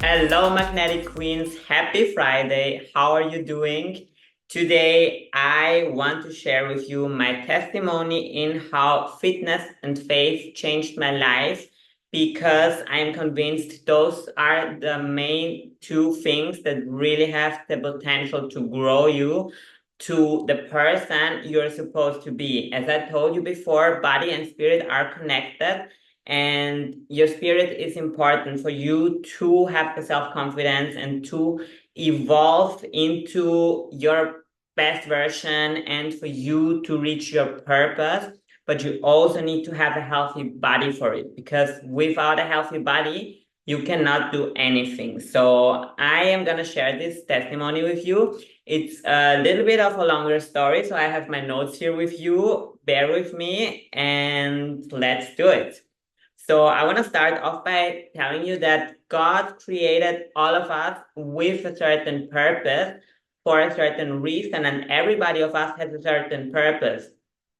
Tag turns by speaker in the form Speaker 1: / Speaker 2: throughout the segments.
Speaker 1: Hello, Magnetic Queens. Happy Friday. How are you doing? Today, I want to share with you my testimony in how fitness and faith changed my life because I'm convinced those are the main two things that really have the potential to grow you to the person you're supposed to be. As I told you before, body and spirit are connected, and your spirit is important for you to have the self-confidence and to evolve into your best version and for you to reach your purpose. But you also need to have a healthy body for it, because without a healthy body you cannot do anything. So I am going to share this testimony with you. It's a little bit of a longer story, so I have my notes here with you. Bear with me and let's do it. So I want to start off by telling you that God created all of us with a certain purpose for a certain reason, and everybody of us has a certain purpose.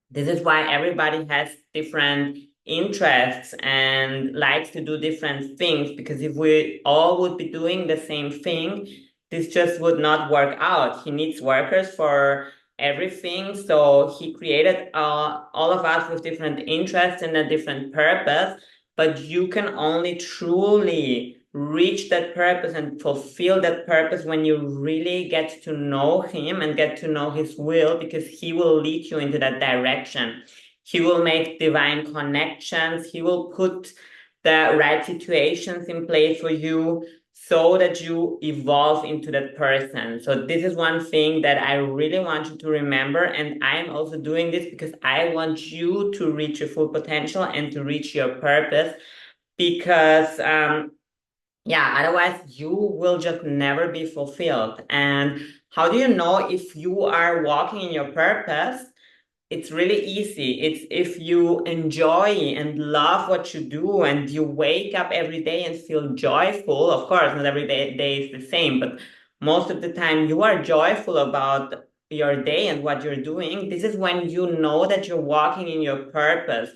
Speaker 1: This is why everybody has different interests and likes to do different things, because if we all would be doing the same thing, this just would not work out. He needs workers for everything. So he created all of us with different interests and a different purpose, but you can only truly reach that purpose and fulfill that purpose when you really get to know him and get to know his will, because he will lead you into that direction. He will make divine connections. He will put the right situations in place for you so that you evolve into that person. So this is one thing that I really want you to remember. And I'm also doing this because I want you to reach your full potential and to reach your purpose, because yeah, otherwise you will just never be fulfilled. And how do you know if you are walking in your purpose? It's really easy. It's if you enjoy and love what you do and you wake up every day and feel joyful. Of course, not every day is the same, but most of the time you are joyful about your day and what you're doing. This is when you know that you're walking in your purpose.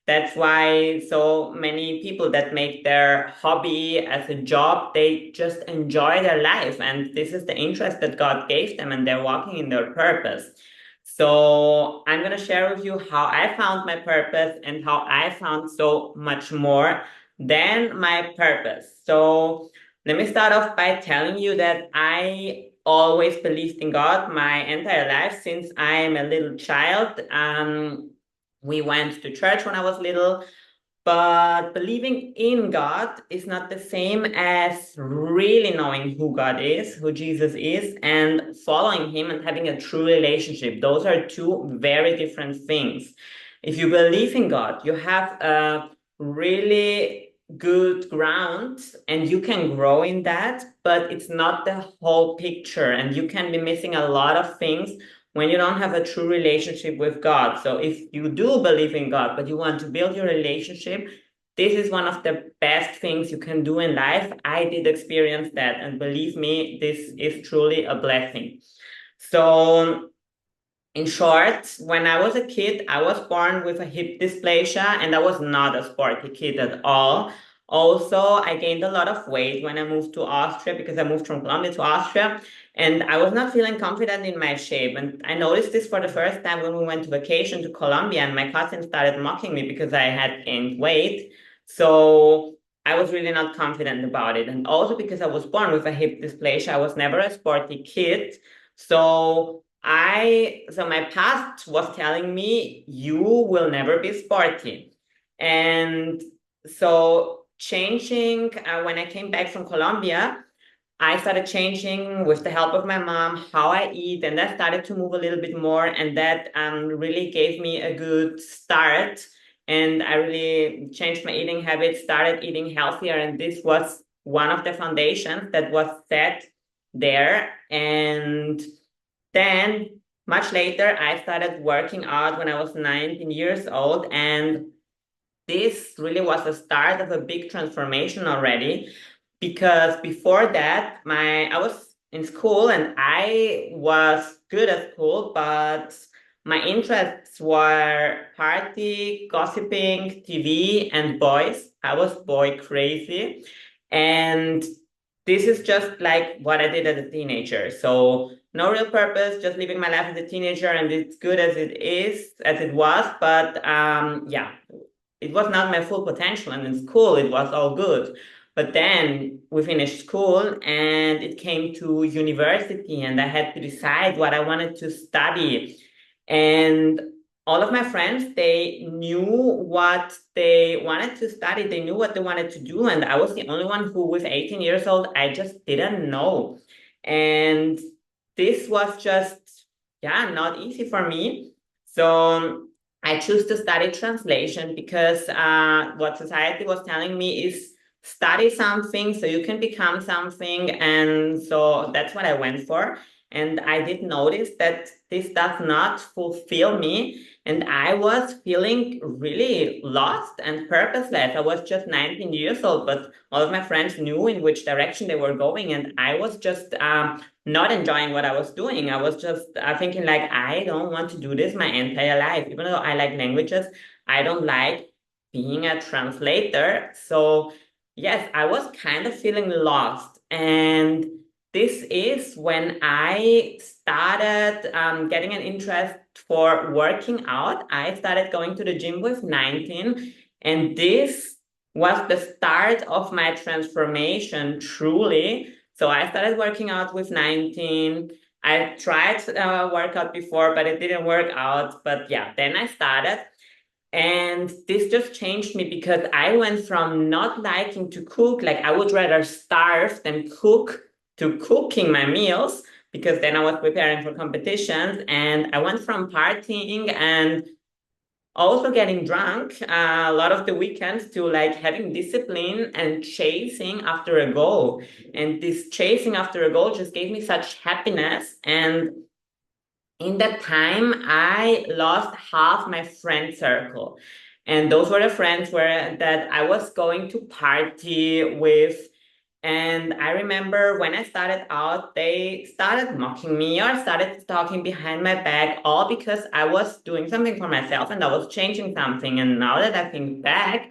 Speaker 1: That's why so many people that make their hobby as a job, they just enjoy their life. And this is the interest that God gave them, and they're walking in their purpose. So I'm going to share with you how I found my purpose and how I found so much more than my purpose. So let me start off by telling you that I always believed in God my entire life since I am a little child. We went to church when I was little. But believing in God is not the same as really knowing who God is, who Jesus is, and following him and having a true relationship. Those are two very different things. If you believe in God, you have a really good ground and you can grow in that, but it's not the whole picture, and you can be missing a lot of things when you don't have a true relationship with God. So if you do believe in God, but you want to build your relationship, this is one of the best things you can do in life. I did experience that, and believe me, this is truly a blessing. So in short, when I was a kid, I was born with a hip dysplasia, and I was not a sporty kid at all. Also, I gained a lot of weight when I moved to Austria, because I moved from Colombia to Austria, and I was not feeling confident in my shape. And I noticed this for the first time when we went to vacation to Colombia, and my cousin started mocking me because I had gained weight. So I was really not confident about it. And also because I was born with a hip dysplasia, I was never a sporty kid. So my past was telling me you will never be sporty. And so changing, when I came back from Colombia, I started changing with the help of my mom how I eat, and I started to move a little bit more, and that really gave me a good start. And I really changed my eating habits, started eating healthier, and this was one of the foundations that was set there. And then much later, I started working out when I was 19 years old, and this really was the start of a big transformation already, because before that, I was in school and I was good at school, but my interests were party, gossiping, TV, and boys. I was boy crazy. And this is just like what I did as a teenager. So no real purpose, just living my life as a teenager, and it's good as it is, as it was. But yeah, it was not my full potential. And in school, it was all good. But then we finished school and it came to university, and I had to decide what I wanted to study. And all of my friends, they knew what they wanted to study, they knew what they wanted to do, and I was the only one who, with 18 years old, I just didn't know. And this was just, yeah, not easy for me. So I choose to study translation because what society was telling me is study something so you can become something. And so that's what I went for. And I did notice that this does not fulfill me. And I was feeling really lost and purposeless. I was just 19 years old, but all of my friends knew in which direction they were going. And I was just not enjoying what I was doing. I was just thinking like, I don't want to do this my entire life. Even though I like languages, I don't like being a translator. So yes, I was kind of feeling lost. And this is when I started getting an interest for working out. I started going to the gym with 19, and this was the start of my transformation, truly. So I started working out with 19. I tried workout before, but it didn't work out. But yeah, then I started. And this just changed me because I went from not liking to cook, like I would rather starve than cook, to cooking my meals, because then I was preparing for competitions. And I went from partying and also getting drunk a lot of the weekends to like having discipline and chasing after a goal. And this chasing after a goal just gave me such happiness. And in that time, I lost half my friend circle. And those were the friends where that I was going to party with. And I remember when I started out, they started mocking me or started talking behind my back, all because I was doing something for myself and I was changing something. And now that I think back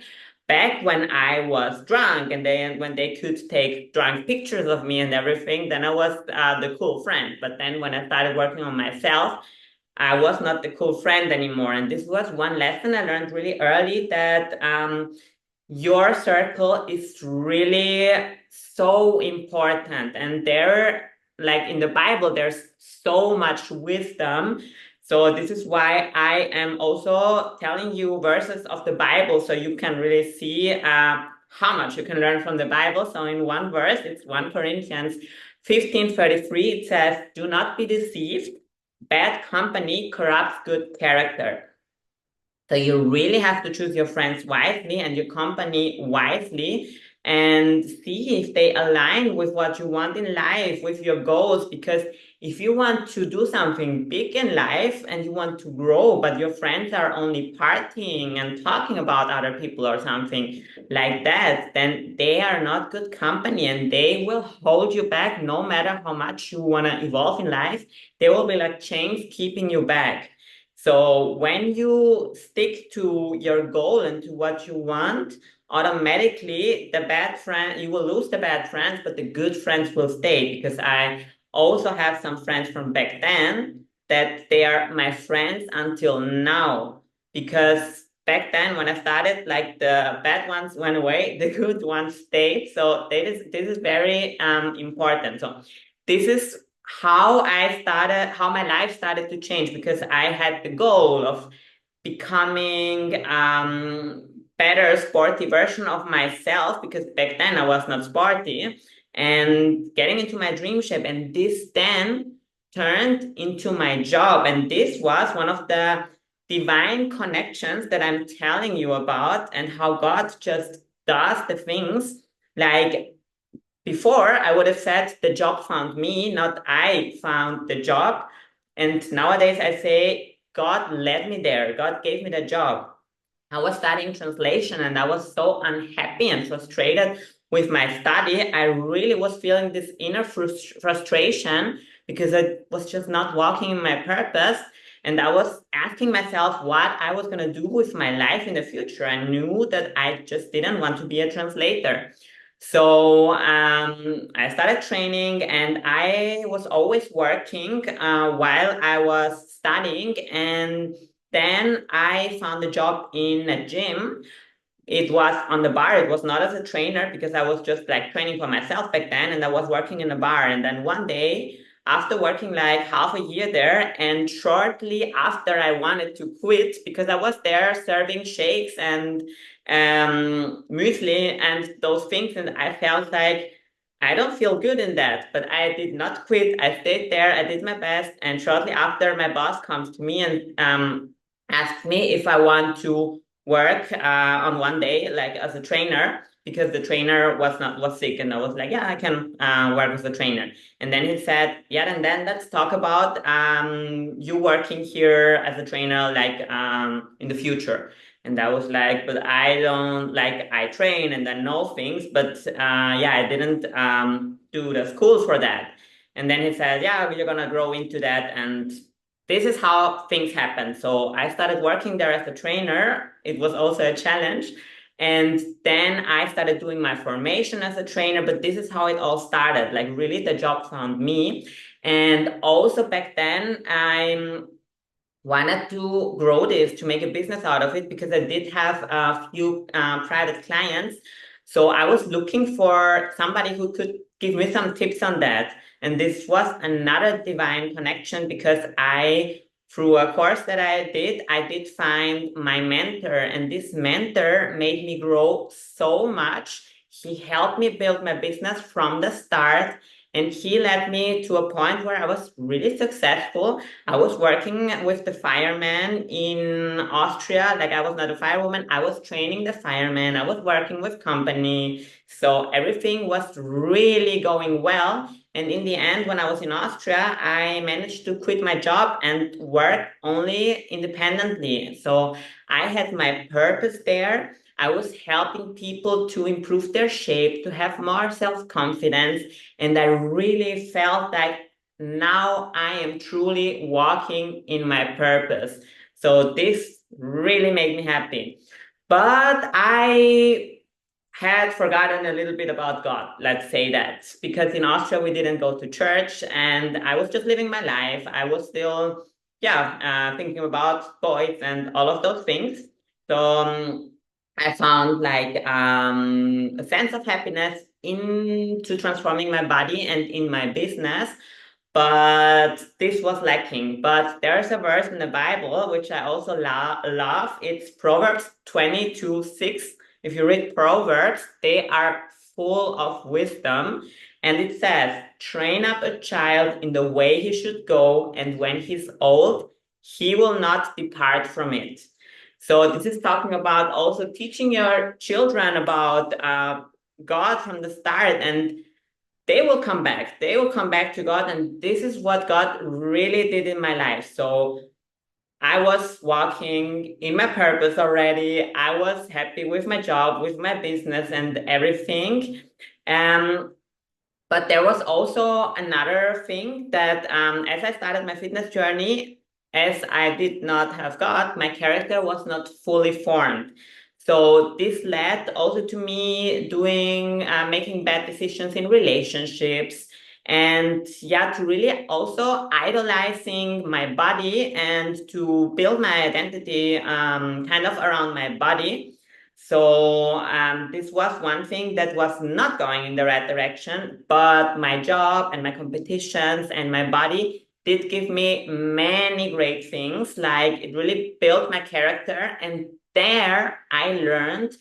Speaker 1: when I was drunk and when they could take drunk pictures of me and everything, then I was the cool friend. But then when I started working on myself, I was not the cool friend anymore. And this was one lesson I learned really early, that your circle is really so important. And there, like in the Bible, there's so much wisdom. So this is why I am also telling you verses of the Bible so you can really see how much you can learn from the Bible. So in one verse, it's 1 Corinthians 15:33, it says, "Do not be deceived. Bad company corrupts good character." So you really have to choose your friends wisely and your company wisely, and see if they align with what you want in life, with your goals. Because if you want to do something big in life and you want to grow, but your friends are only partying and talking about other people or something like that, then they are not good company and they will hold you back no matter how much you want to evolve in life. They will be like chains keeping you back. So when you stick to your goal and to what you want, automatically the bad friend, you will lose the bad friends, but the good friends will stay. Because I also have some friends from back then that they are my friends until now. Because back then when I started, like the bad ones went away, the good ones stayed. So this is very important. So this is how my life started to change, because I had the goal of becoming better sporty version of myself, because back then I was not sporty, and getting into my dream shape. And this then turned into my job. And this was one of the divine connections that I'm telling you about, and how God just does the things. Like before, I would have said the job found me, not I found the job. And nowadays I say, God led me there. God gave me the job. I was studying translation and I was so unhappy and frustrated with my study. I really was feeling this inner frustration because I was just not walking in my purpose. And I was asking myself what I was going to do with my life in the future. I knew that I just didn't want to be a translator. So I started training, and I was always working while I was studying. And then I found a job in a gym. It was on the bar. It was not as a trainer because I was just like training for myself back then, and I was working in a bar. And then one day, after working like half a year there, and shortly after I wanted to quit because I was there serving shakes and muesli and those things, and I felt like I don't feel good in that, but I did not quit. I stayed there. I did my best, and shortly after, my boss comes to me and asked me if I want to work on one day like as a trainer because the trainer was sick, and I was like, yeah, I can work as a trainer. And then he said, yeah, and then let's talk about you working here as a trainer like in the future. And I was like, but I don't like, I train and I know things, but yeah, I didn't do the schools for that. And then he said, yeah, you're gonna grow into that. And this is how things happen. So I started working there as a trainer. It was also a challenge. And then I started doing my formation as a trainer. But this is how it all started. Like, really, the job found me. And also back then, I wanted to grow this, to make a business out of it, because I did have a few private clients. So I was looking for somebody who could give me some tips on that. And this was another divine connection because through a course that I did find my mentor, and this mentor made me grow so much. He helped me build my business from the start, and he led me to a point where I was really successful. I was working with the firemen in Austria. Like, I was not a firewoman. I was training the firemen. I was working with company. So everything was really going well. And in the end, when I was in Austria, I managed to quit my job and work only independently. So I had my purpose there. I was helping people to improve their shape, to have more self-confidence. And I really felt like now I am truly walking in my purpose. So this really made me happy. But I had forgotten a little bit about God, let's say that, because in Austria we didn't go to church, and I was just living my life. I was still, yeah, thinking about boys and all of those things. So I found like a sense of happiness into transforming my body and in my business, but this was lacking. But there's a verse in the Bible which I also love. It's Proverbs 22:6. If you read Proverbs, they are full of wisdom. And it says, train up a child in the way he should go, and when he's old, he will not depart from it. So this is talking about also teaching your children about God from the start, and they will come back. They will come back to God. And this is what God really did in my life. So I was walking in my purpose already. I was happy with my job, with my business and everything. Um, but there was also another thing that as I started my fitness journey, as I did not have God, my character was not fully formed. So this led also to me making bad decisions in relationships, and yeah, to really also idolizing my body and to build my identity kind of around my body. So this was one thing that was not going in the right direction, but my job and my competitions and my body did give me many great things. Like, it really built my character, and there I learned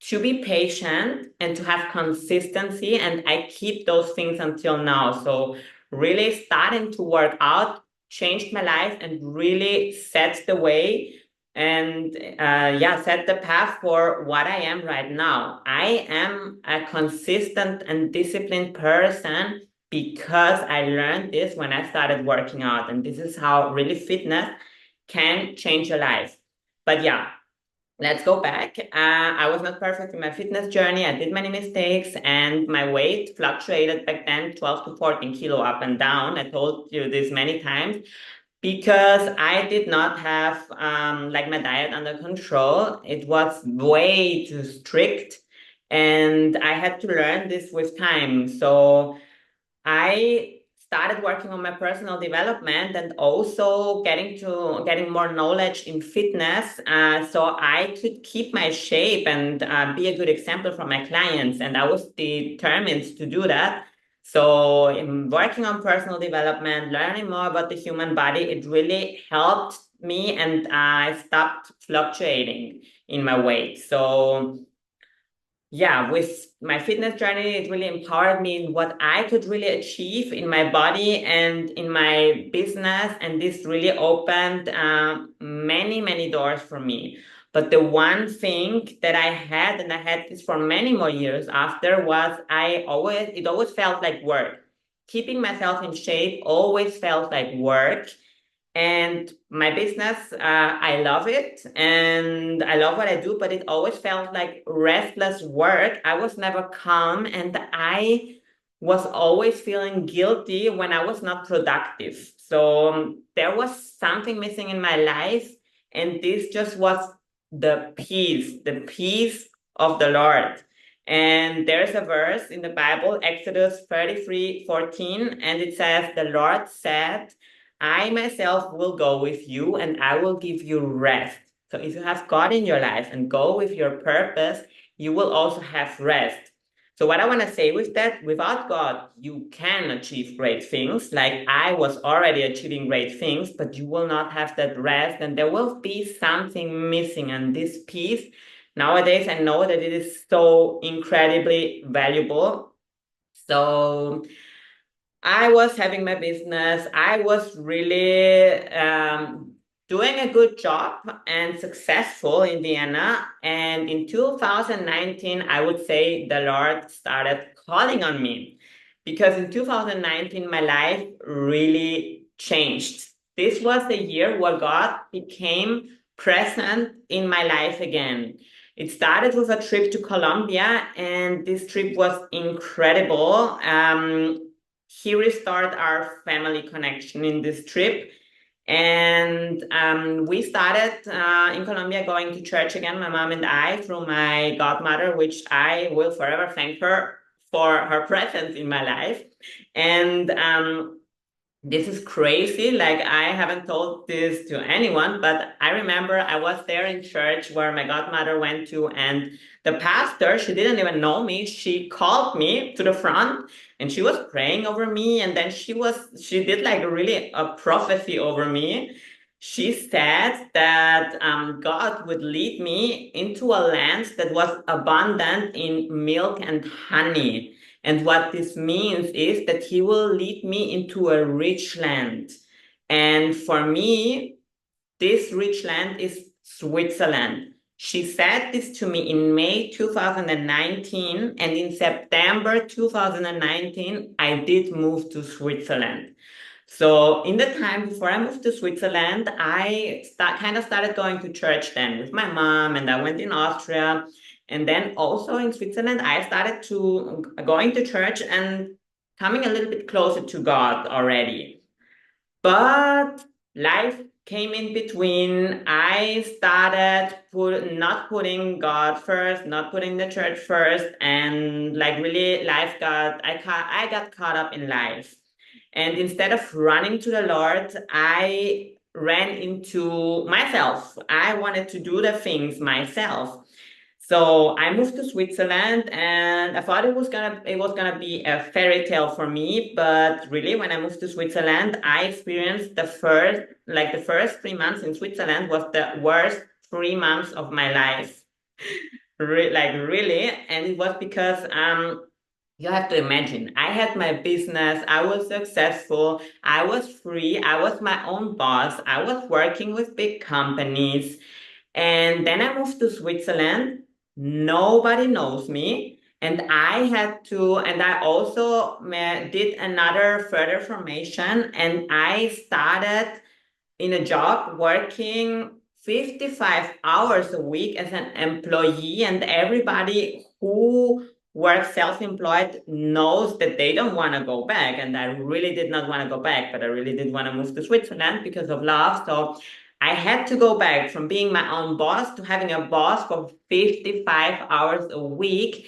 Speaker 1: to be patient and to have consistency, and I keep those things until now. So really starting to work out changed my life and really set the way, and yeah, set the path for what I am right now. I am a consistent and disciplined person because I learned this when I started working out, and this is how really fitness can change your life. But yeah, let's go back. I was not perfect in my fitness journey. I did many mistakes, and my weight fluctuated back then 12 to 14 kilo up and down. I told you this many times because I did not have like my diet under control. It was way too strict. And I had to learn this with time. So I started working on my personal development and also getting more knowledge in fitness, so I could keep my shape and be a good example for my clients. And I was determined to do that. So in working on personal development, learning more about the human body, it really helped me, and I stopped fluctuating in my weight. So yeah, with my fitness journey, it really empowered me in what I could really achieve in my body and in my business. And this really opened many, many doors for me. But the one thing that I had, and I had this for many more years after, was it always felt like work. Keeping myself in shape always felt like work. And my business, I love it and I love what I do, but it always felt like restless work. I was never calm, and I was always feeling guilty when I was not productive. So there was something missing in my life, and this just was the peace of the Lord. And there's a verse in the Bible, Exodus 33:14, and it says, "The Lord said, I myself will go with you and I will give you rest." So if you have God in your life and go with your purpose, you will also have rest. So what I want to say with that, without God, you can achieve great things. Like I was already achieving great things, but you will not have that rest, and there will be something missing. And this peace, nowadays, I know that it is so incredibly valuable. So I was having my business. I was really doing a good job and successful in Vienna. And in 2019, I would say the Lord started calling on me, because in 2019, my life really changed. This was the year where God became present in my life again. It started with a trip to Colombia, and this trip was incredible. He restored our family connection in this trip. And we started in Colombia going to church again, my mom and I, through my godmother, which I will forever thank her for her presence in my life. And this is crazy. Like, I haven't told this to anyone, but I remember I was there in church where my godmother went to, and the pastor, she didn't even know me. She called me to the front and she was praying over me. And then she did like really a prophecy over me. She said that God would lead me into a land that was abundant in milk and honey. And what this means is that he will lead me into a rich land. And for me, this rich land is Switzerland. She said this to me in May 2019, and in September 2019, I did move to Switzerland. So in the time before I moved to Switzerland, I kind of started going to church then with my mom, and I went in Austria. And then also in Switzerland, I started to going to church and coming a little bit closer to God already. But life came in between. I started not putting God first, not putting the church first, and like really I got caught up in life. And instead of running to the Lord, I ran into myself. I wanted to do the things myself. So I moved to Switzerland, and I thought it was gonna be a fairy tale for me. But really, when I moved to Switzerland, I experienced the first 3 months in Switzerland was the worst 3 months of my life. Like really, and it was because you have to imagine, I had my business, I was successful, I was free, I was my own boss, I was working with big companies. And then I moved to Switzerland. Nobody knows me. And I also did another further formation, and I started in a job working 55 hours a week as an employee. And everybody who works self-employed knows that they don't want to go back. And I really did not want to go back, but I really did want to move to Switzerland because of love. So I had to go back from being my own boss to having a boss for 55 hours a week.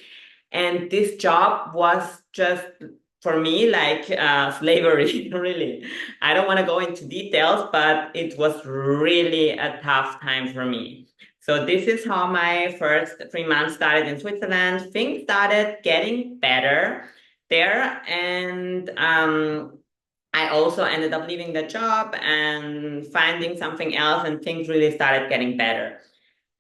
Speaker 1: And this job was just for me like slavery, really. I don't want to go into details, but it was really a tough time for me. So this is how my first 3 months started in Switzerland. Things started getting better there, and I also ended up leaving the job and finding something else, and things really started getting better.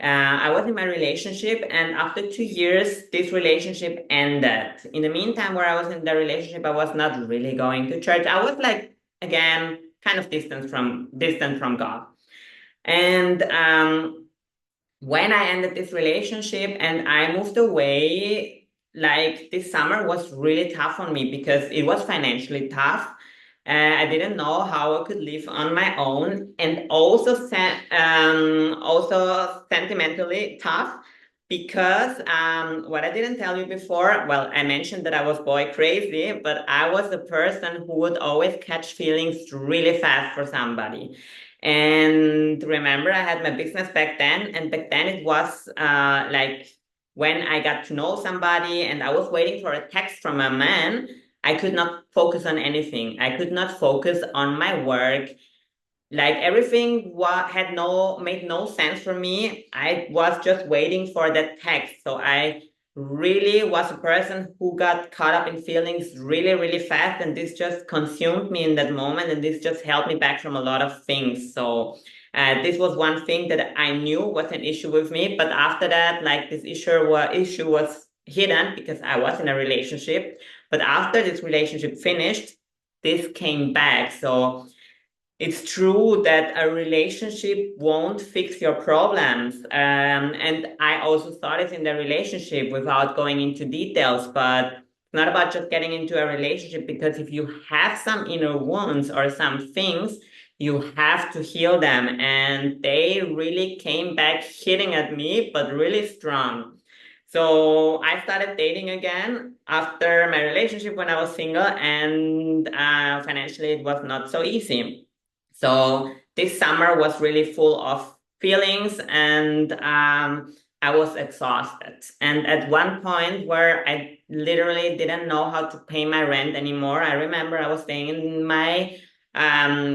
Speaker 1: I was in my relationship, and after 2 years, this relationship ended. In the meantime, where I was in the relationship, I was not really going to church. I was like, again, kind of distant from God. And when I ended this relationship and I moved away, like this summer was really tough on me because it was financially tough. I didn't know how I could live on my own, and also sentimentally tough because what I didn't tell you before, well, I mentioned that I was boy crazy, but I was the person who would always catch feelings really fast for somebody. And remember, I had my business back then, and back then it was like when I got to know somebody and I was waiting for a text from a man, I could not focus on anything. I could not focus on my work. Like everything had no made no sense for me. I was just waiting for that text. So I really was a person who got caught up in feelings really, really fast, and this just consumed me in that moment, and this just held me back from a lot of things. So this was one thing that I knew was an issue with me, but after that, like this issue was hidden because I was in a relationship. But after this relationship finished, this came back. So it's true that a relationship won't fix your problems. And I also started in the relationship without going into details, but it's not about just getting into a relationship, because if you have some inner wounds or some things, you have to heal them. And they really came back hitting at me, but really strong. So I started dating again after my relationship when I was single, and financially it was not so easy. So this summer was really full of feelings, and I was exhausted. And at one point where I literally didn't know how to pay my rent anymore, I remember I was staying in my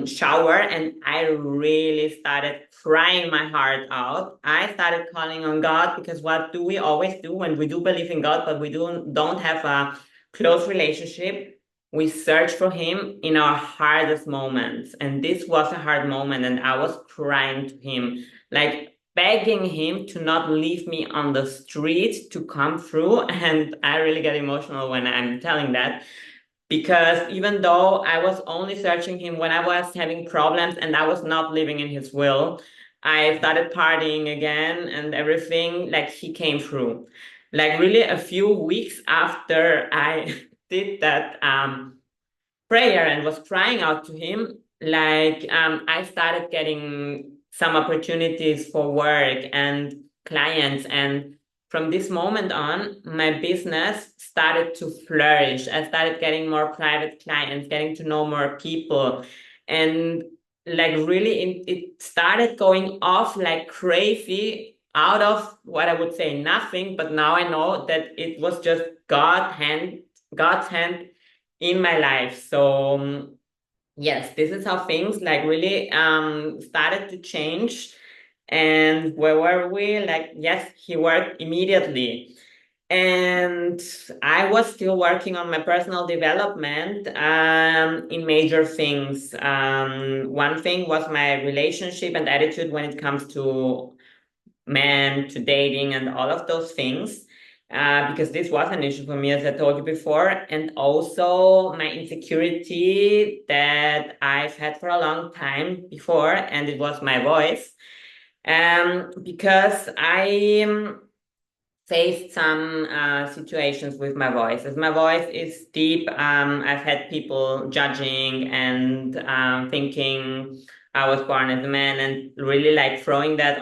Speaker 1: shower, and I really started crying my heart out. I started calling on God, because what do we always do when we do believe in God, but we don't have a close relationship? We search for him in our hardest moments. And this was a hard moment, and I was crying to him, like begging him to not leave me on the street, to come through. And I really get emotional when I'm telling that, because even though I was only searching him when I was having problems and I was not living in his will, I started partying again and everything, like he came through. Like really a few weeks after I did that prayer and was crying out to him, like I started getting some opportunities for work and clients. And from this moment on, my business started to flourish. I started getting more private clients, getting to know more people. And like really, it started going off like crazy out of what I would say nothing. But now I know that it was just God's hand in my life. So yes, this is how things like really started to change. And where were we? Like, yes, he worked immediately. And I was still working on my personal development in major things. One thing was my relationship and attitude when it comes to men, to dating, and all of those things, because this was an issue for me, as I told you before, and also my insecurity that I've had for a long time before, and it was my voice, because I faced some situations with my voice. As my voice is deep, I've had people judging and thinking I was born as a man, and really like throwing that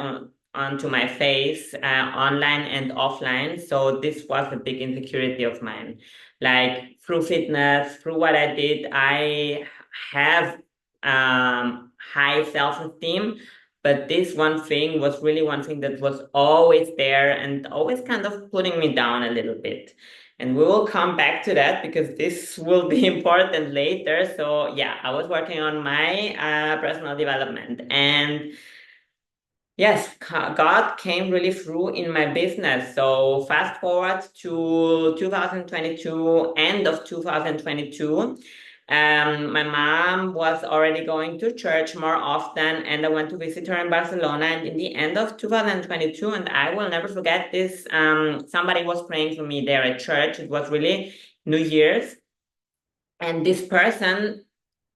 Speaker 1: onto my face, online and offline. So this was a big insecurity of mine. Like through fitness, through what I did, I have high self-esteem, but this one thing was really one thing that was always there and always kind of putting me down a little bit. And we will come back to that because this will be important later. So yeah, I was working on my personal development, and yes, God came really through in my business. So fast forward to 2022, end of 2022. My mom was already going to church more often, and I went to visit her in Barcelona. And in the end of 2022, and I will never forget this, somebody was praying for me there at church. It was really New Year's. And this person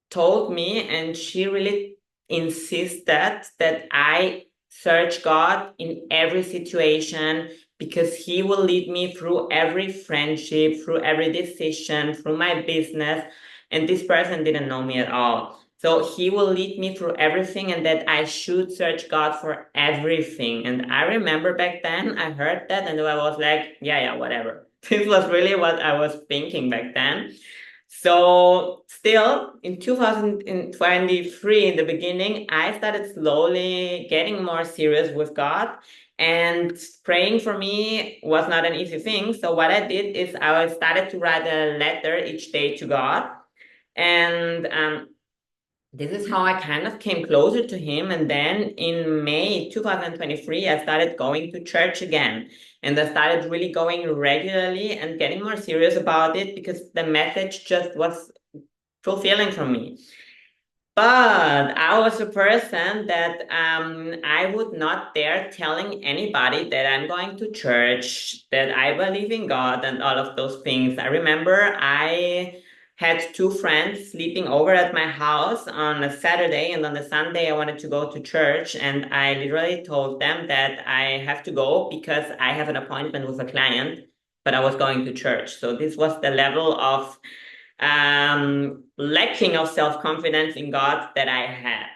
Speaker 1: told me, and she really insisted that I search God in every situation because He will lead me through every friendship, through every decision, through my business. And this person didn't know me at all. So He will lead me through everything, and that I should search God for everything. And I remember back then I heard that and I was like, yeah, whatever. This was really what I was thinking back then. So still in 2023, in the beginning, I started slowly getting more serious with God, and praying for me was not an easy thing. So what I did is I started to write a letter each day to God. And this is how I kind of came closer to him. And then in May 2023, I started going to church again. And I started really going regularly and getting more serious about it because the message just was fulfilling for me. But I was a person that I would not dare telling anybody that I'm going to church, that I believe in God and all of those things. I remember I had two friends sleeping over at my house on a Saturday, and on the Sunday I wanted to go to church, and I literally told them that I have to go because I have an appointment with a client, but I was going to church. So this was the level of lacking of self-confidence in God that I had.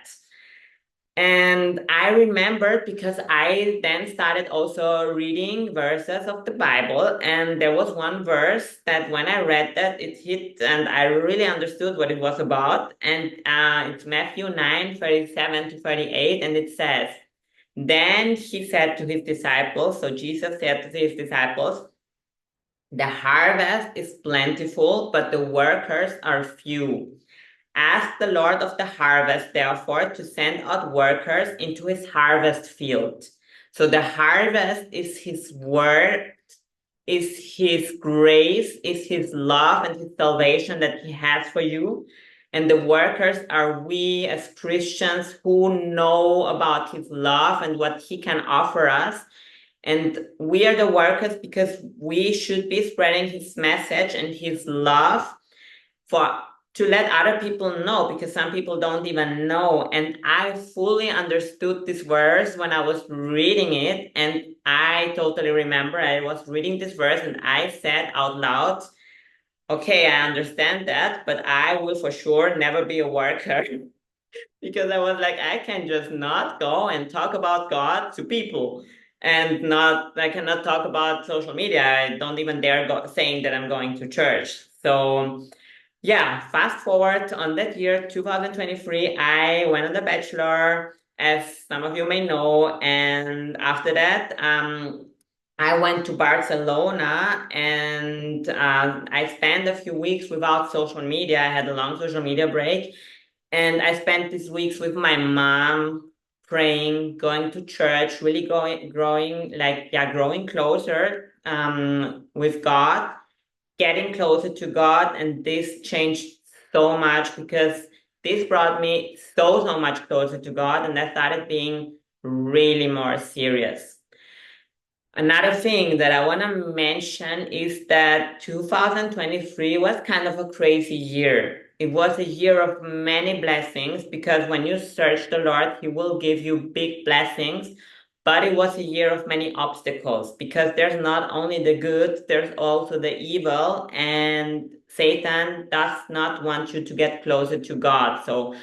Speaker 1: And I remembered because I then started also reading verses of the Bible. And there was one verse that when I read that, it hit and I really understood what it was about. And it's Matthew 9:37 to 38. And it says, then he said to his disciples, so Jesus said to his disciples, the harvest is plentiful, but the workers are few. Ask the Lord of the harvest, therefore, to send out workers into his harvest field. So the harvest is his word, is his grace, is his love and his salvation that he has for you. And the workers are we as Christians who know about his love and what he can offer us. And we are the workers because we should be spreading his message and his love for to let other people know, because some people don't even know. And I fully understood this verse when I was reading it. And I totally remember I was reading this verse and I said out loud, okay, I understand that, but I will for sure never be a worker. Because I was like, I can just not go and talk about God to people, and not, I cannot talk about social media. I don't even dare go saying that I'm going to church. So yeah, fast forward on that year, 2023, I went on the bachelor, as some of you may know, and after that, I went to Barcelona, and I spent a few weeks without social media. I had a long social media break, and I spent these weeks with my mom, praying, going to church, really growing closer with God, getting closer to God. And this changed so much because this brought me so much closer to God, and I started being really more serious. Another thing that I want to mention is that 2023 was kind of a crazy year. It was a year of many blessings because when you search the Lord, He will give you big blessings. But it was a year of many obstacles because there's not only the good, there's also the evil, and Satan does not want you to get closer to God. So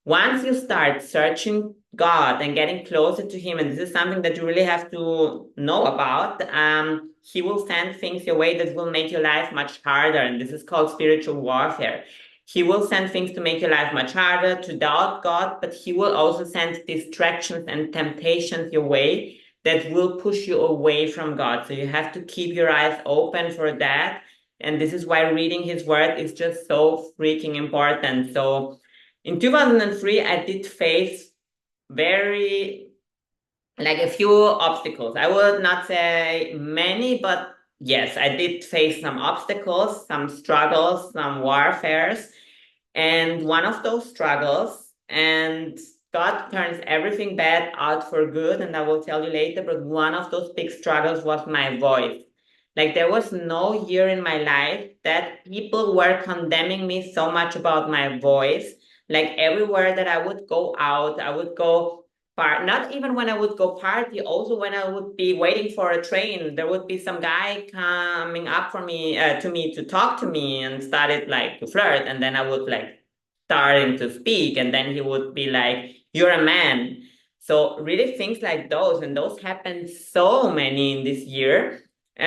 Speaker 1: once you start searching God and getting closer to Him, and this is something that you really have to know about, He will send things your way that will make your life much harder. And this is called spiritual warfare. He will send things to make your life much harder, to doubt God, but He will also send distractions and temptations your way that will push you away from God. So you have to keep your eyes open for that. And this is why reading his word is just so freaking important. So in 2003, I did face very, like a few obstacles. I would not say many, but yes, I did face some obstacles, some struggles, some warfares. And one of those struggles, and God turns everything bad out for good, and I will tell you later, but one of those big struggles was my voice. Like there was no year in my life that people were condemning me so much about my voice. Like everywhere that I would go out, I would go not even when I would go party, also when I would be waiting for a train, there would be some guy coming up for me to me to talk to me and started like to flirt, and then I would like starting to speak, and then he would be like, "You're a man." So really things like those, and those happened so many in this year.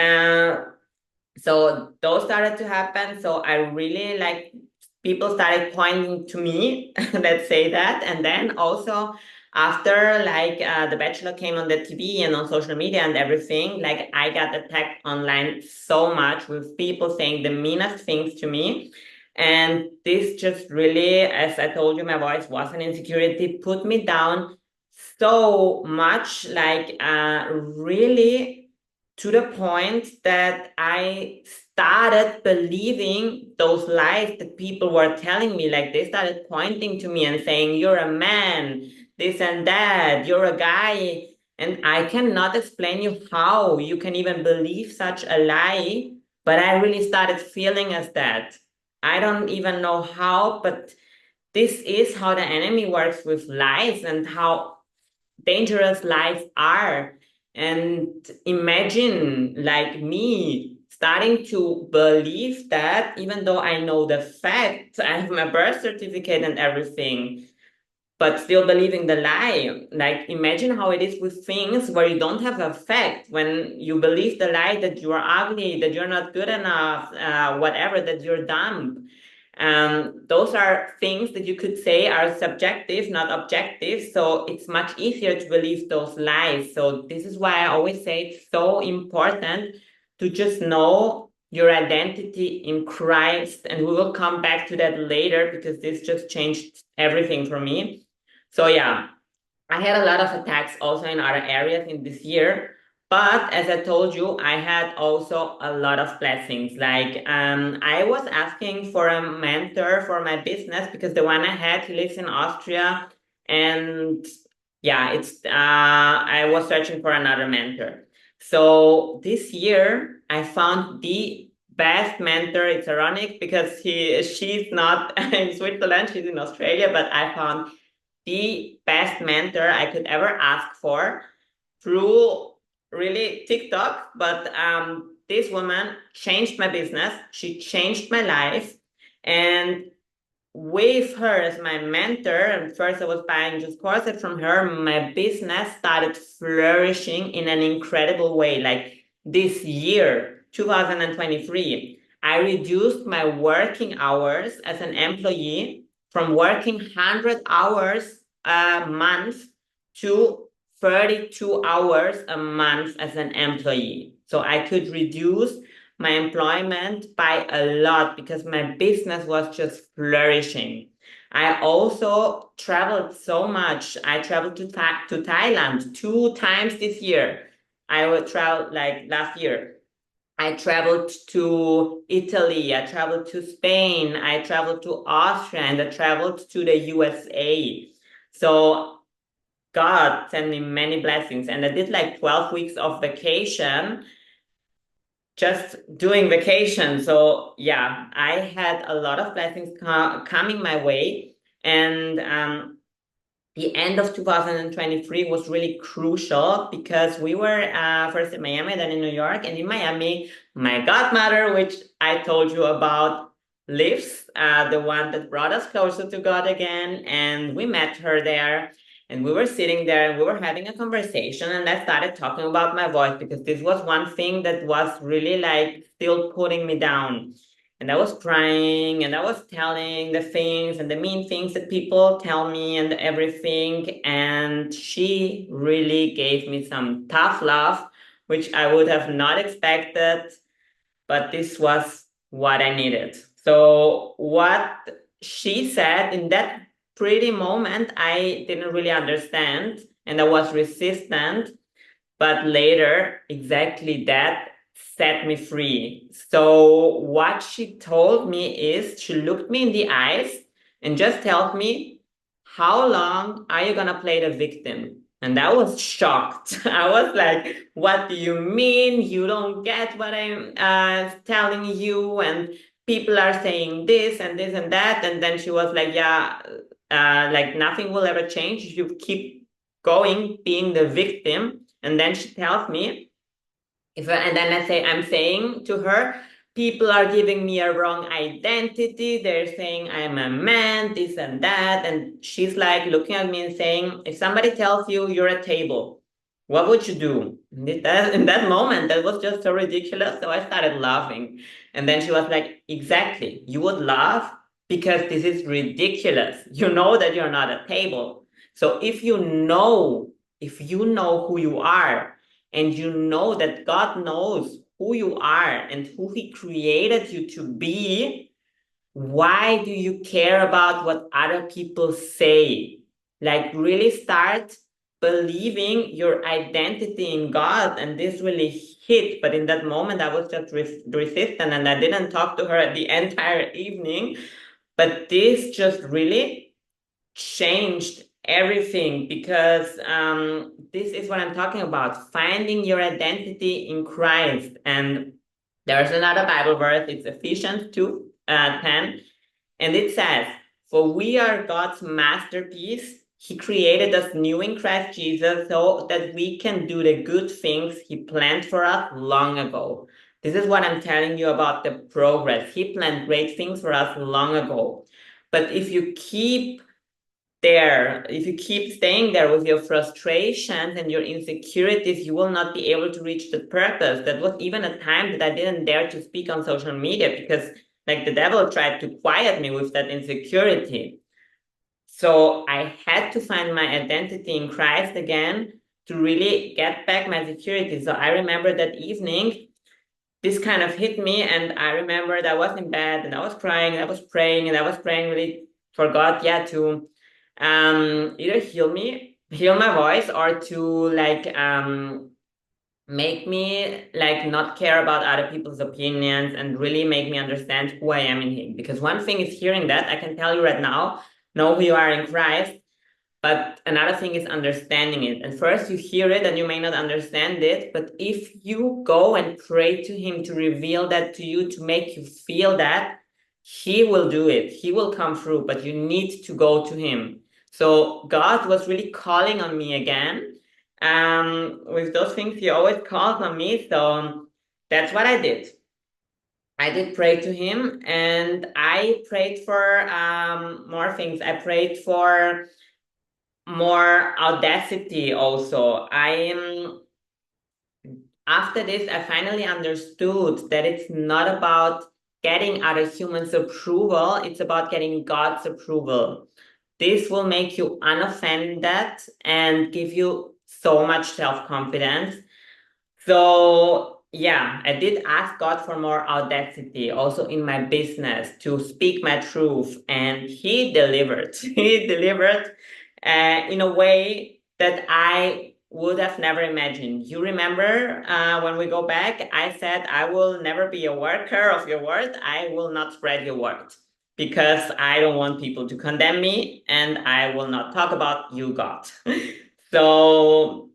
Speaker 1: Uh, so those started to happen. So I really like people started pointing to me, let's say that. And then also after like the Bachelor came on the TV and on social media and everything, like I got attacked online so much with people saying the meanest things to me. And this just really, as I told you, my voice was an insecurity, put me down so much, like really to the point that I started believing those lies that people were telling me. Like they started pointing to me and saying, "You're a man, this and that, you're a guy." And I cannot explain you how you can even believe such a lie, but I really started feeling as that. I don't even know how, but this is how the enemy works with lies and how dangerous lies are. And imagine like me starting to believe that, even though I know the fact, I have my birth certificate and everything, but still believing the lie. Like imagine how it is with things where you don't have a fact, when you believe the lie that you are ugly, that you're not good enough, whatever, that you're dumb. Those are things that you could say are subjective, not objective. So it's much easier to believe those lies. So this is why I always say it's so important to just know your identity in Christ. And we will come back to that later because this just changed everything for me. So yeah, I had a lot of attacks also in other areas in this year. But as I told you, I had also a lot of blessings. Like I was asking for a mentor for my business because the one I had, he lives in Austria. And yeah, I was searching for another mentor. So this year I found the best mentor. It's ironic because she's not in Switzerland, she's in Australia, but I found the best mentor I could ever ask for through really TikTok. But this woman changed my business. She changed my life. And with her as my mentor, and first I was buying just courses from her, my business started flourishing in an incredible way. Like this year, 2023, I reduced my working hours as an employee from working 100 hours a month to 32 hours a month as an employee. So I could reduce my employment by a lot because my business was just flourishing. I also traveled so much. I traveled to Thailand 2 times this year. I would travel like last year. I traveled to Italy, I traveled to Spain, I traveled to Austria, and I traveled to the USA. So God sent me many blessings, and I did like 12 weeks of vacation, just doing vacation. So yeah, I had a lot of blessings coming my way. And the end of 2023 was really crucial because we were first in Miami, then in New York. And in Miami, my godmother, which I told you about, lives, the one that brought us closer to God again. And we met her there. And we were sitting there and we were having a conversation. And I started talking about my voice because this was one thing that was really like still putting me down. And I was crying and I was telling the things and the mean things that people tell me and everything. And she really gave me some tough love, which I would have not expected, but this was what I needed. So, what she said in that pretty moment, I didn't really understand and I was resistant. But later, exactly that set me free. So, what she told me is she looked me in the eyes and just told me, how long are you gonna play the victim? And I was shocked. I was like, what do you mean? You don't get what I'm telling you, and people are saying this and this and that. And then she was like, yeah, like nothing will ever change if you keep going being the victim. And then she tells me, and then I'm saying to her, people are giving me a wrong identity. They're saying I'm a man, this and that. And she's like looking at me and saying, if somebody tells you you're a table, what would you do? In that moment, that was just so ridiculous. So I started laughing. And then she was like, exactly, you would laugh because this is ridiculous. You know that you're not a table. So if you know who you are, and you know that God knows who you are and who He created you to be, why do you care about what other people say? Like, really start believing your identity in God. And this really hit. But in that moment, I was just resistant and I didn't talk to her the entire evening. But this just really changed everything because this is what I'm talking about, finding your identity in Christ. And there's another Bible verse, it's Ephesians 2 10, and it says, for we are God's masterpiece. He created us new in Christ Jesus so that we can do the good things He planned for us long ago. This is what I'm telling you about the progress. He planned great things for us long ago. But if you keep staying there with your frustrations and your insecurities, you will not be able to reach the purpose. That was even a time that I didn't dare to speak on social media because like the devil tried to quiet me with that insecurity. So I had to find my identity in Christ again to really get back my security. So I remember that evening, this kind of hit me, and I remembered I was in bed and I was crying and I was praying and I was praying really for God, yeah, to either heal my voice, or to make me like not care about other people's opinions and really make me understand who I am in Him. Because one thing is hearing that, I can tell you right now, know who you are in Christ, but another thing is understanding it. And first you hear it and you may not understand it, but if you go and pray to Him to reveal that to you, to make you feel that, He will do it. He will come through, but you need to go to Him. So God was really calling on me again. With those things, He always calls on me. So that's what I did. I did pray to Him, and I prayed for more things. I prayed for more audacity also. After this, I finally understood that it's not about getting other humans' approval, it's about getting God's approval. This will make you unoffended and give you so much self-confidence. So yeah, I did ask God for more audacity also in my business to speak my truth, and He delivered. He delivered in a way that I would have never imagined. You remember when we go back, I said, I will never be a worker of your word. I will not spread your word because I don't want people to condemn me, and I will not talk about you, God. So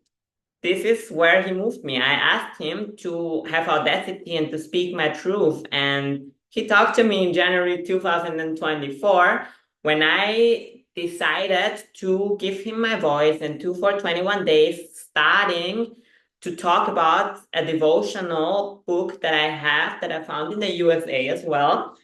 Speaker 1: this is where He moved me. I asked Him to have audacity and to speak my truth. And He talked to me in January 2024 when I decided to give Him my voice, and for 21 days, starting to talk about a devotional book that I have that I found in the USA as well.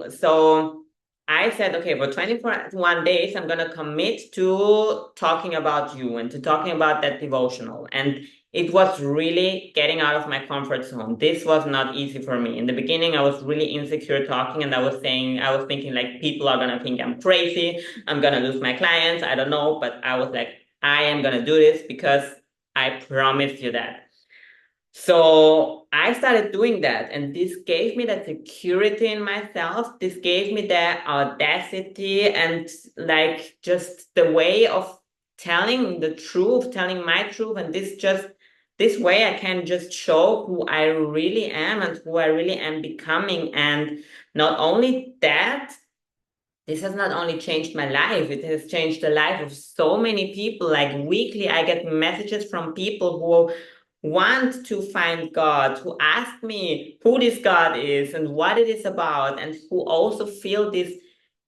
Speaker 1: So I said, okay, for 21 days, I'm going to commit to talking about you and to talking about that devotional. And it was really getting out of my comfort zone. This was not easy for me. In the beginning, I was really insecure talking, and I was thinking like people are going to think I'm crazy. I'm going to lose my clients. I don't know. But I was like, I am going to do this because I promised you that. So I started doing that, and this gave me that security in myself. This gave me the audacity and like just the way of telling the truth, telling my truth, and this way I can just show who I really am and who I really am becoming. And not only that, this has not only changed my life, it has changed the life of so many people. Like weekly, I get messages from people who want to find God, who ask me who this God is and what it is about, and who also feel this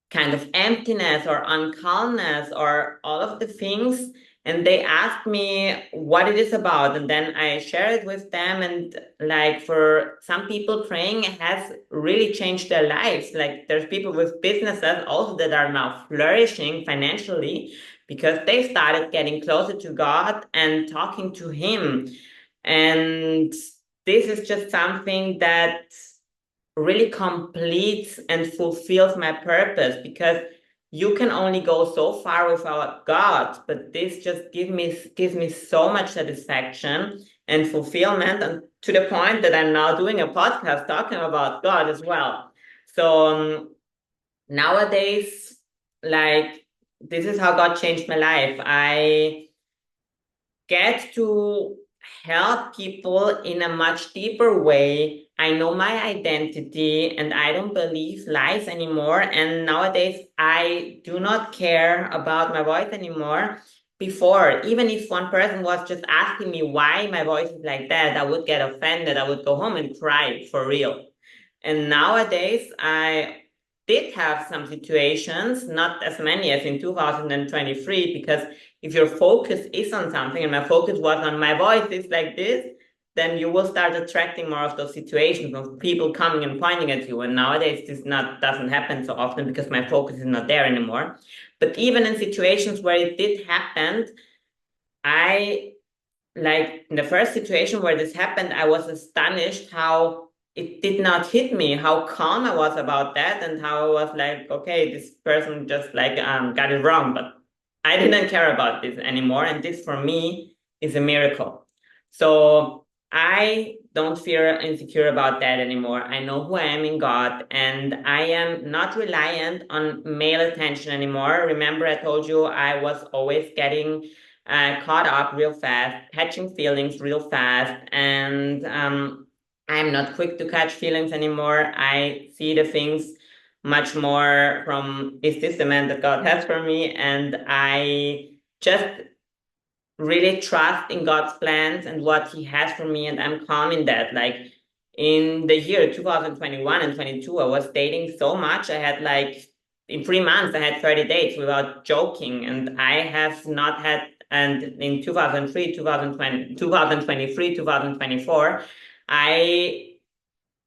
Speaker 1: kind of emptiness or uncalmness or all of the things. And they ask me what it is about, and then I share it with them. And like for some people, praying has really changed their lives. Like there's people with businesses also that are now flourishing financially because they started getting closer to God and talking to Him. And this is just something that really completes and fulfills my purpose, because you can only go so far without God, but this just gives me so much satisfaction and fulfillment, and to the point that I'm now doing a podcast talking about God as well. So nowadays, like this is how God changed my life. I get to help people in a much deeper way. I know my identity and I don't believe lies anymore. And nowadays, I do not care about my voice anymore. Before, even if one person was just asking me why my voice is like that, I would get offended. I would go home and cry for real. And nowadays, I did have some situations, not as many as in 2023, because if your focus is on something, and my focus was on my voice is like this, then you will start attracting more of those situations of people coming and pointing at you. And nowadays, this not doesn't happen so often because my focus is not there anymore. But even in situations where it did happen, I like in the first situation where this happened, I was astonished how it did not hit me, how calm I was about that, and how I was like, okay, this person just like got it wrong, but I didn't care about this anymore, and this for me is a miracle. So I don't feel insecure about that anymore. I know who I am in God, and I am not reliant on male attention anymore. Remember, I told you I was always getting caught up real fast, catching feelings real fast, and I'm not quick to catch feelings anymore. I see the things much more from, is this the man that God has for me? And I just really trust in God's plans and what He has for me, and I'm calm in that. Like in the year 2021 and 22, I was dating so much. I had like in 3 months, I had 30 dates without joking, and I have not had. And in 2003, 2020, 2023, 2024, I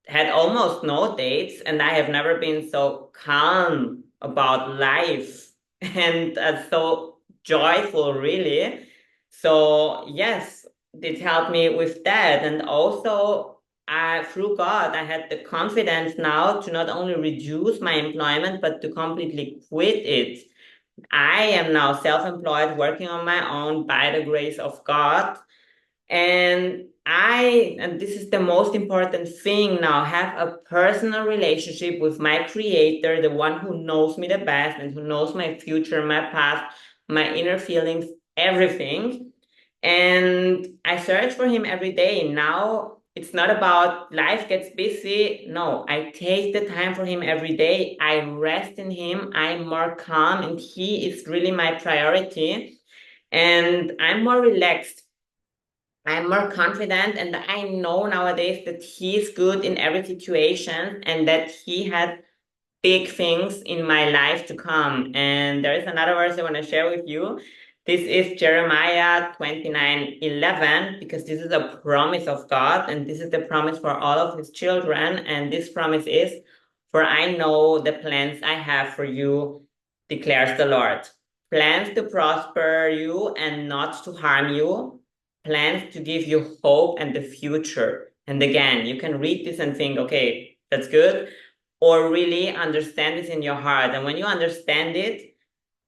Speaker 1: had almost no dates, and I have never been so calm about life and so joyful, really. So, yes, it helped me with that. And also, through God, I had the confidence now to not only reduce my employment, but to completely quit it. I am now self employed, working on my own by the grace of God. And this is the most important thing now, have a personal relationship with my creator, the one who knows me the best and who knows my future, my past, my inner feelings, everything. And I search for him every day. Now it's not about life gets busy. No, I take the time for him every day. I rest in him. I'm more calm, and he is really my priority. And I'm more relaxed. I'm more confident, and I know nowadays that he's good in every situation and that he had big things in my life to come. And there is another verse I want to share with you. This is Jeremiah 29:11, because this is a promise of God, and this is the promise for all of his children. And this promise is, For I know the plans I have for you, declares the Lord. Plans to prosper you and not to harm you, plans to give you hope and the future. And again, you can read this and think, okay, that's good, or really understand this in your heart. And when you understand it,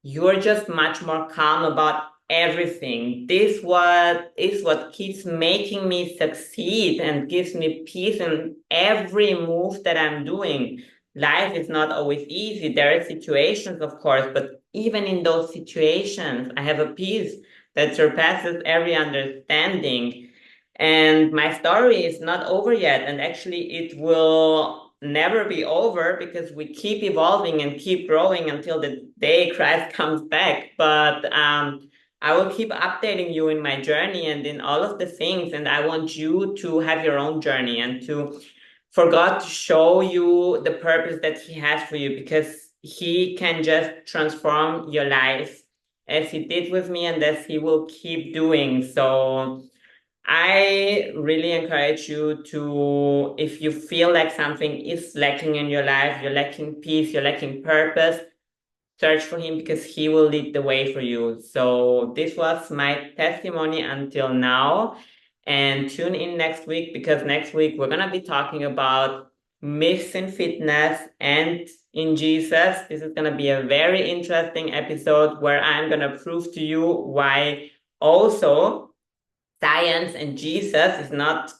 Speaker 1: you're just much more calm about everything. This what is what keeps making me succeed and gives me peace in every move that I'm doing. Life is not always easy. There are situations, of course, but even in those situations, I have a peace that surpasses every understanding. And my story is not over yet. And actually, it will never be over because we keep evolving and keep growing until the day Christ comes back. But I will keep updating you in my journey and in all of the things. And I want you to have your own journey and to for God to show you the purpose that He has for you, because He can just transform your life as He did with me and as He will keep doing. So I really encourage you to, if you feel like something is lacking in your life, you're lacking peace, you're lacking purpose, search for Him because He will lead the way for you. So this was my testimony until now. And tune in next week because next week we're going to be talking about myths in fitness and in Jesus. This is going to be a very interesting episode where I'm going to prove to you why also science and Jesus is not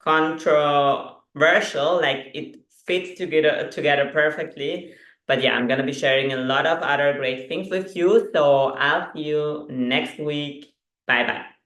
Speaker 1: controversial, like it fits together perfectly. But yeah, I'm gonna be sharing a lot of other great things with you. So I'll see you next week. Bye bye.